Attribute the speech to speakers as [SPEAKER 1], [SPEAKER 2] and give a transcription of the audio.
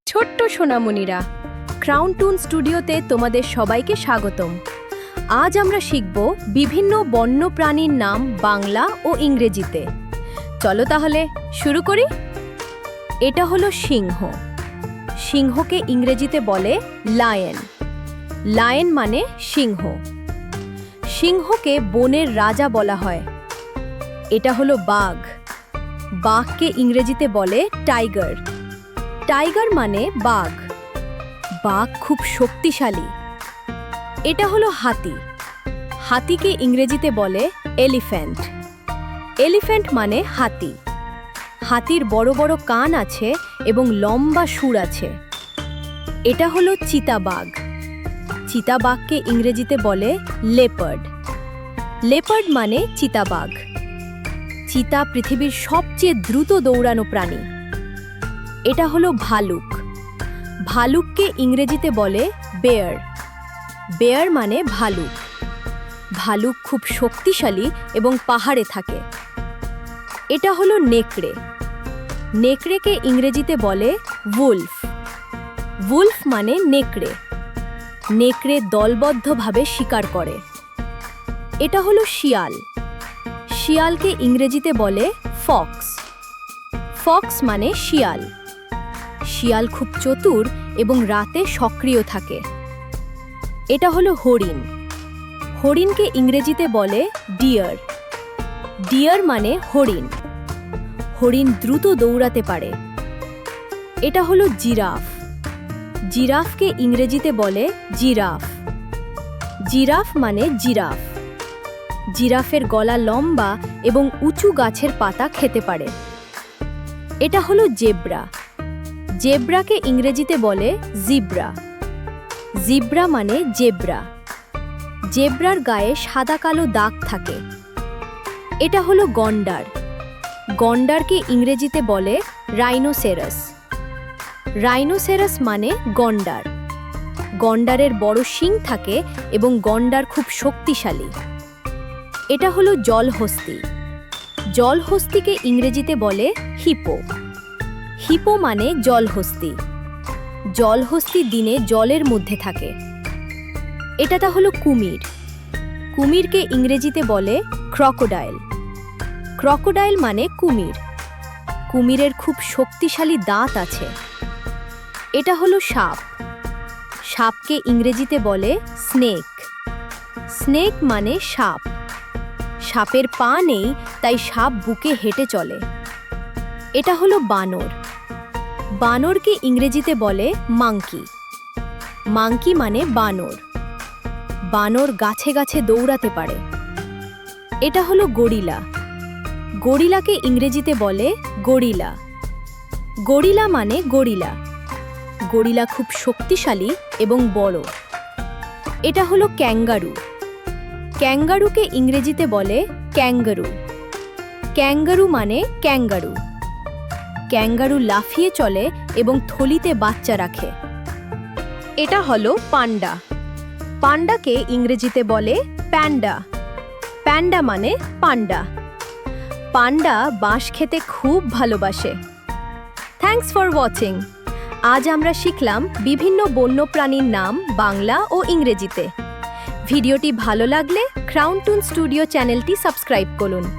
[SPEAKER 1] ছোট্ট সোনামণিরা, ক্রাউন টুন স্টুডিওতে তোমাদের সবাইকে স্বাগতম। আজ আমরা শিখব বিভিন্ন বন্য প্রাণীর নাম বাংলা ও ইংরেজিতে। চলো তাহলে শুরু করি। এটা হলো সিংহ। সিংহকে ইংরেজিতে বলে লায়ন। লায়ন মানে সিংহ। সিংহকে বনের রাজা বলা হয়। এটা হলো বাঘ। বাঘকে ইংরেজিতে বলে টাইগার। টাইগার মানে বাঘ। বাঘ খুব শক্তিশালী। এটা হলো হাতি। হাতিকে ইংরেজিতে বলে এলিফ্যান্ট। এলিফ্যান্ট মানে হাতি। হাতির বড় বড় কান আছে এবং লম্বা শুঁড় আছে। এটা হলো চিতাবাঘ। চিতাবাঘকে ইংরেজিতে বলে লেপার্ড। লেপার্ড মানে চিতাবাঘ। চিতা পৃথিবীর সবচেয়ে দ্রুত দৌড়ানো প্রাণী। এটা হলো ভালুক। ভালুককে ইংরেজিতে বলে বেয়ার। বেয়ার মানে ভালুক। ভালুক খুব শক্তিশালী এবং পাহাড়ে থাকে। এটা হলো নেকড়ে। নেকড়েকে ইংরেজিতে বলে উলফ। উলফ মানে নেকড়ে। নেকড়ে দলবদ্ধভাবে শিকার করে। এটা হলো শিয়াল। শিয়ালকে ইংরেজিতে বলে ফক্স। ফক্স মানে শিয়াল। শিয়াল খুব চতুর এবং রাতে সক্রিয় থাকে। এটা হলো হরিণ। হরিণকে ইংরেজিতে বলে ডিয়ার। ডিয়ার মানে হরিণ। হরিণ দ্রুত দৌড়াতে পারে। এটা হলো জিরাফ। জিরাফকে ইংরেজিতে বলে জিরাফ। জিরাফ মানে জিরাফ। জিরাফের গলা লম্বা এবং উঁচু গাছের পাতা খেতে পারে। এটা হলো জেব্রা। জেব্রাকে ইংরেজিতে বলে জিব্রা। জিব্রা মানে জেব্রা। জেব্রার গায়ে সাদা কালো দাগ থাকে। এটা হলো গন্ডার। গন্ডারকে ইংরেজিতে বলে রাইনোসেরাস। রাইনোসেরাস মানে গন্ডার। গন্ডারের বড় শিং থাকে এবং গন্ডার খুব শক্তিশালী। এটা হলো জলহস্তি। জলহস্তিকে ইংরেজিতে বলে হিপো। হিপো মানে জলহস্তি। জলহস্তি দিনে জলের মধ্যে থাকে। এটা হলো কুমির। কুমিরকে ইংরেজিতে বলে ক্রকোডাইল। ক্রকোডাইল মানে কুমির। কুমিরের খুব শক্তিশালী দাঁত আছে। এটা হলো সাপ। সাপকে ইংরেজিতে বলে স্নেক। স্নেক মানে সাপ। সাপের পা নেই, তাই সাপ বুকে হেঁটে চলে। এটা হলো বানর। বানরকে ইংরেজিতে বলে মাংকি। মাংকি মানে বানর। বানর গাছে গাছে দৌড়াতে পারে। এটা হলো গরিলা। গরিলাকে ইংরেজিতে বলে গরিলা। গরিলা মানে গরিলা। গরিলা খুব শক্তিশালী এবং বড়। এটা হলো ক্যাঙ্গারু। ক্যাঙ্গারুকে ইংরেজিতে বলে ক্যাঙ্গারু। ক্যাঙ্গারু মানে ক্যাঙ্গারু। ক্যাঙ্গারু লাফিয়ে চলে এবং থলিতে বাচ্চা রাখে। এটা হলো পান্ডা। পান্ডাকে ইংরেজিতে বলে প্যান্ডা। প্যান্ডা মানে পান্ডা। পান্ডা বাঁশ খেতে খুব ভালোবাসে। Thanks for watching. আজ আমরা শিখলাম বিভিন্ন বন্যপ্রাণীর নাম বাংলা ও ইংরেজিতে। ভিডিওটি ভালো লাগলে ক্রাউন টুন স্টুডিও চ্যানেলটি সাবস্ক্রাইব করুন।